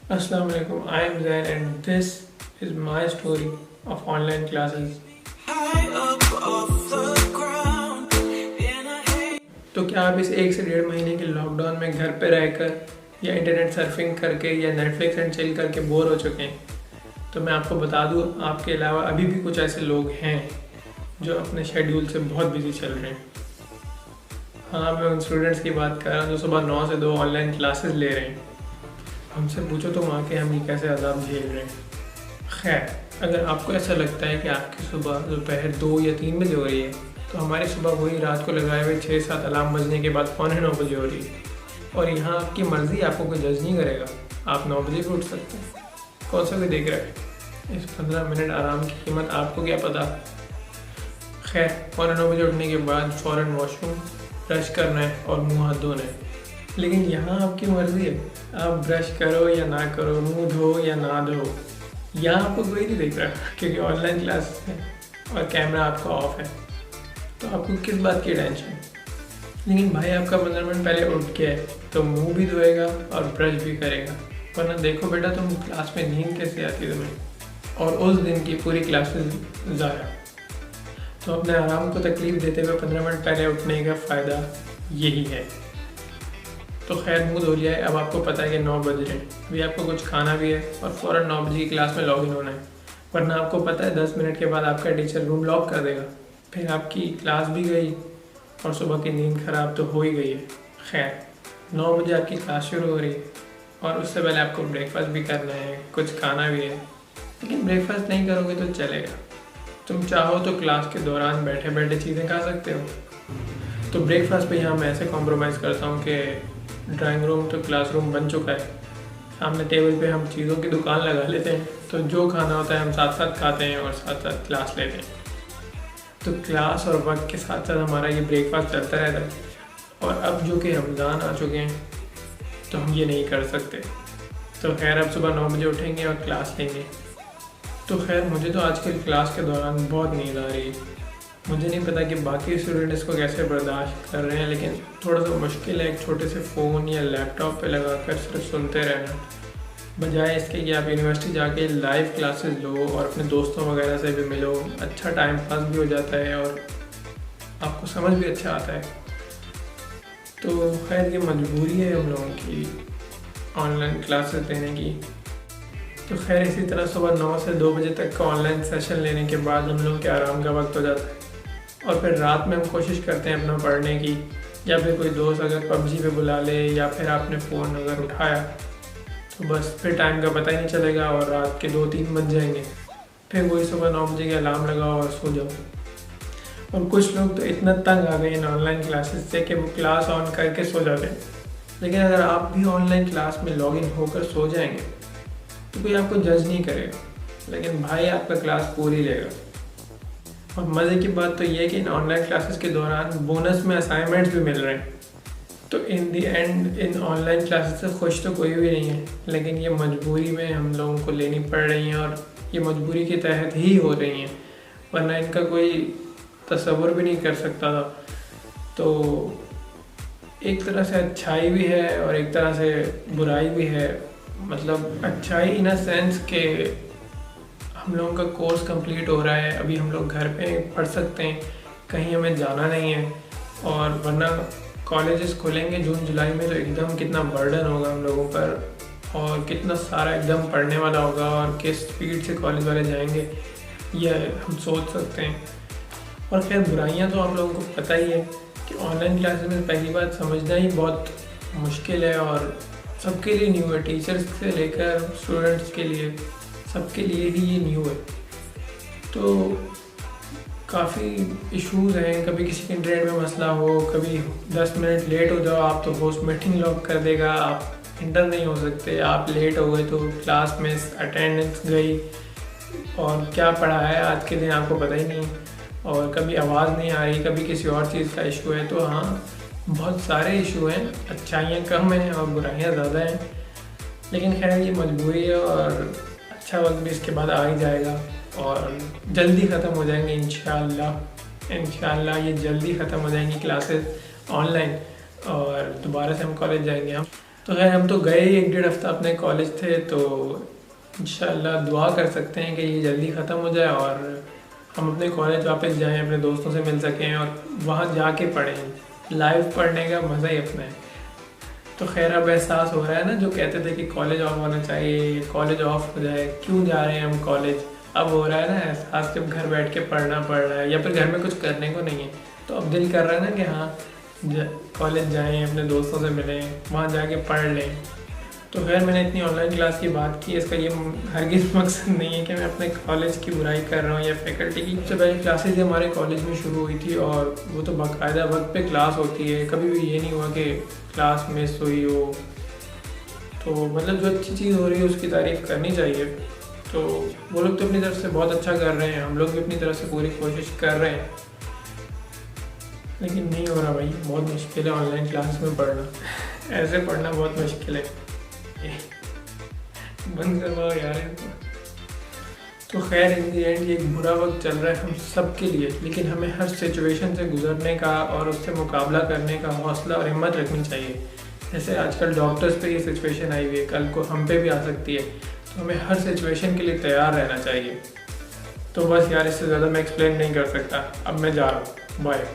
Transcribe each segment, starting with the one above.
Assalamualaikum, I am Zain and this is my story of online classes. तो क्या आप इस 1 से 1.5 महीने के लॉकडाउन में घर पे रहकर या इंटरनेट सर्फिंग करके या नेटफ्लिक्स एंड चिल करके बोर हो चुके हैं? तो मैं आपको बता दूं, आपके अलावा अभी भी कुछ ऐसे लोग हैं जो अपने शेड्यूल से बहुत बिजी चल रहे हैं। हाँ, मैं उन स्टूडेंट्स की बात कर रहा हूँ जो सुबह 9 से 2 ऑनलाइन क्लासेस ले रहे हैं। हमसे पूछो तो वहाँ के हम ये कैसे अज़ाब झेल रहे हैं। खैर, अगर आपको ऐसा लगता है कि आपकी सुबह दोपहर 2 या 3 बजे हो रही है, तो हमारी सुबह वही रात को लगाए हुए 6-7 अलार्म बजने के बाद 8:45 बजे हो रही है। और यहाँ आपकी मर्ज़ी, आपको कोई जज नहीं करेगा। आप 9 बजे भी उठ सकते हैं। कौन सा कोई देख रहा है? इस 15 मिनट आराम की कीमत आपको क्या पता। खैर, 8:45 बजे उठने के बाद फ़ौरन वॉशरूम, ब्रश करना है और मुँह हाथ धोना है। लेकिन यहाँ आपकी मर्ज़ी है, आप ब्रश करो या ना करो, मुंह धो या ना धो, यहाँ आपको कोई नहीं देख रहा क्योंकि ऑनलाइन क्लास है और कैमरा आपका ऑफ है। तो आपको किस बात की टेंशन? लेकिन भाई, आपका 15 मिनट पहले उठ के है तो मुंह भी धोएगा और ब्रश भी करेगा। वरना देखो बेटा, तुम क्लास में नींद कैसे आती तुम्हें, और उस दिन की पूरी क्लासेस ज़ाया। तो अपने आराम को तकलीफ देते हुए 15 मिनट पहले उठने का फ़ायदा यही है। तो खैर, मुंह धो लिया है, अब आपको पता है कि 9 बज रहे हैं। अभी आपको कुछ खाना भी है और फ़ौरन 9 बजे की क्लास में लॉगिन होना है। वरना आपको पता है 10 मिनट के बाद आपका टीचर रूम लॉक कर देगा। फिर आपकी क्लास भी गई और सुबह की नींद ख़राब तो हो ही गई है। खैर, 9 बजे आपकी क्लास शुरू हो रही है और उससे पहले आपको ब्रेकफास्ट भी करना है, कुछ खाना भी है। लेकिन ब्रेकफास्ट नहीं करोगे तो चलेगा। तुम चाहो तो क्लास के दौरान बैठे बैठे चीज़ें खा सकते हो। तो ब्रेकफास्ट पे यहाँ मैं ऐसे कॉम्प्रोमाइज़ करता हूँ कि ड्राइंग रूम तो क्लासरूम बन चुका है। सामने टेबल पे हम चीज़ों की दुकान लगा लेते हैं, तो जो खाना होता है हम साथ साथ खाते हैं और साथ साथ क्लास लेते हैं। तो क्लास और वक्त के साथ साथ हमारा ये ब्रेकफास्ट चलता रहता है। और अब जो कि रमज़ान आ चुके हैं तो हम ये नहीं कर सकते। तो खैर, अब सुबह 9 बजे उठेंगे और क्लास लेंगे। तो खैर, मुझे तो आजकल क्लास के दौरान बहुत नींद आ रही है। मुझे नहीं पता कि बाकी स्टूडेंट इसको कैसे बर्दाश्त कर रहे हैं, लेकिन थोड़ा सा मुश्किल है एक छोटे से फ़ोन या लैपटॉप पे लगाकर सिर्फ सुनते रहना, बजाय इसके कि आप यूनिवर्सिटी जाके लाइव क्लासेस लो और अपने दोस्तों वगैरह से भी मिलो। अच्छा टाइम पास भी हो जाता है और आपको समझ भी अच्छा आता है। तो खैर, ये मजबूरी है हम लोगों की ऑनलाइन क्लासेस देने की। तो खैर, इसी तरह सुबह 9 से 2 बजे तक का ऑनलाइन सेशन लेने के बाद हम लोग के आराम का वक्त हो जाता है। और फिर रात में हम कोशिश करते हैं अपना पढ़ने की, या फिर कोई दोस्त अगर पबजी पे बुला ले या फिर आपने फ़ोन अगर उठाया तो बस फिर टाइम का पता ही नहीं चलेगा और रात के 2-3 बज जाएंगे। फिर वही सुबह 9 बजे का अलार्म लगाओ और सो जाओ। और कुछ लोग तो इतना तंग आ गए इन ऑनलाइन क्लासेस से कि वो क्लास ऑन करके सो जाते हैं। लेकिन अगर आप भी ऑनलाइन क्लास में लॉगिन होकर सो जाएंगे तो कोई आपको जज नहीं करेगा, लेकिन भाई आपका क्लास पूरी लेगा। और मज़े की बात तो ये है कि इन ऑनलाइन क्लासेस के दौरान बोनस में असाइनमेंट्स भी मिल रहे हैं। तो इन दी एंड इन ऑनलाइन क्लासेस से खुश तो कोई भी नहीं है, लेकिन ये मजबूरी में हम लोगों को लेनी पड़ रही हैं और ये मजबूरी के तहत ही हो रही हैं, वरना इनका कोई तसव्वुर भी नहीं कर सकता था। तो एक तरह से अच्छाई भी है और एक तरह से बुराई भी है। मतलब अच्छाई इन अ सेंस के हम लोगों का कोर्स कंप्लीट हो रहा है, अभी हम लोग घर पे पढ़ सकते हैं, कहीं हमें जाना नहीं है। और वरना कॉलेजेस खुलेंगे जून जुलाई में तो एकदम कितना बर्डन होगा हम लोगों पर और कितना सारा एकदम पढ़ने वाला होगा और किस स्पीड से कॉलेज वाले जाएंगे ये हम सोच सकते हैं। और खैर, बुराइयाँ तो आप लोगों को पता ही है कि ऑनलाइन क्लासेस में पहली बात समझना ही बहुत मुश्किल है और सबके लिए न्यू है, टीचर्स से लेकर स्टूडेंट्स के लिए, सबके लिए ही ये न्यू है। तो काफ़ी इश्यूज़ हैं, कभी किसी के इंटरनेट में मसला हो, कभी 10 मिनट लेट हो जाओ आप तो होस्ट मीटिंग लॉक कर देगा, आप इंटर नहीं हो सकते। आप लेट हो गए तो क्लास में अटेंडेंस गई और क्या पढ़ा है आज के दिन आपको पता ही नहीं। और कभी आवाज़ नहीं आ रही, कभी किसी और चीज़ का इशू है। तो हाँ, बहुत सारे इशू हैं, अच्छाइयाँ कम हैं और बुराइयाँ ज़्यादा हैं। लेकिन खैर, ये मजबूरी है और अच्छा वक्त भी इसके बाद आ ही जाएगा और जल्दी ख़त्म हो जाएंगे इंशाल्लाह ये जल्दी ख़त्म हो जाएंगी क्लासेस ऑनलाइन और दोबारा से हम कॉलेज जाएंगे हम। तो खैर हम तो गए ही 1-1.5 हफ्ता अपने कॉलेज थे, तो इंशाल्लाह दुआ कर सकते हैं कि ये जल्दी ख़त्म हो जाए और हम अपने कॉलेज वापस जाएं, अपने दोस्तों से मिल सकें और वहाँ जाके पढ़ें। लाइव पढ़ने का मज़ा ही अपना है। तो खैर अब एहसास हो रहा है ना, जो कहते थे कि कॉलेज ऑफ होना चाहिए, कॉलेज ऑफ हो जाए, क्यों जा रहे हैं हम कॉलेज, अब हो रहा है ना एहसास, जब घर बैठ के पढ़ना पड़ रहा है या फिर घर में कुछ करने को नहीं है, तो अब दिल कर रहा है ना कि हाँ कॉलेज जाएं, अपने दोस्तों से मिलें, वहाँ जाके पढ़ लें। तो खैर मैंने इतनी ऑनलाइन क्लास की बात की, इसका ये हरगिज़ मकसद नहीं है कि मैं अपने कॉलेज की बुराई कर रहा हूँ या फैकल्टी की। सबसे पहले क्लासेज हमारे कॉलेज में शुरू हुई थी और वो तो बाकायदा वक्त पे क्लास होती है, कभी भी ये नहीं हुआ कि क्लास मिस हुई हो। तो मतलब जो अच्छी चीज़ हो रही है उसकी तारीफ़ करनी चाहिए। तो वो लोग तो अपनी तरफ से बहुत अच्छा कर रहे हैं, हम लोग भी अपनी तरफ से पूरी कोशिश कर रहे हैं, लेकिन नहीं हो रहा भाई, बहुत मुश्किल है ऑनलाइन क्लास में पढ़ना। ऐसे पढ़ना बहुत मुश्किल है। बंद करवाओ यार इनको। तो खैर इन दी एंड ये एक बुरा वक्त चल रहा है हम सब के लिए, लेकिन हमें हर सिचुएशन से गुजरने का और उससे मुकाबला करने का हौसला और हिम्मत रखनी चाहिए। जैसे आजकल डॉक्टर्स पे ये सिचुएशन आई हुई है, कल को हम पे भी आ सकती है, तो हमें हर सिचुएशन के लिए तैयार रहना चाहिए। तो बस यार इससे ज़्यादा मैं एक्सप्लेन नहीं कर सकता, अब मैं जा रहा हूँ, bye.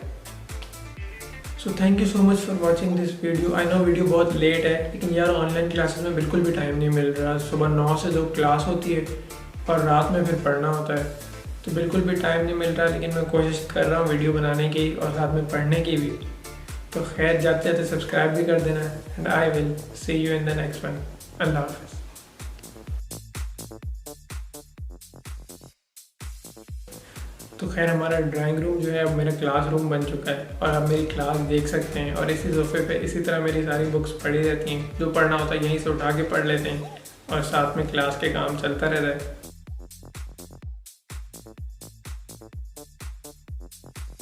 So thank you so much for watching this video. I know video बहुत लेट है, लेकिन यार ऑनलाइन क्लासेस में बिल्कुल भी टाइम नहीं मिल रहा। सुबह 9 से 2 क्लास होती है और रात में फिर पढ़ना होता है, तो बिल्कुल भी टाइम नहीं मिल रहा, लेकिन मैं कोशिश कर रहा हूँ वीडियो बनाने की और साथ में पढ़ने की भी। तो खैर जाते जाते सब्सक्राइब भी कर देना, and I will see you in the next one. अल्लाह हाफ़िज़। तो खैर हमारा ड्राइंग रूम जो है अब मेरा क्लास रूम बन चुका है और आप मेरी क्लास देख सकते हैं। और इसी सोफे पे इसी तरह मेरी सारी बुक्स पड़ी रहती हैं, जो पढ़ना होता है यहीं से उठा के पढ़ लेते हैं और साथ में क्लास के काम चलता रहता है।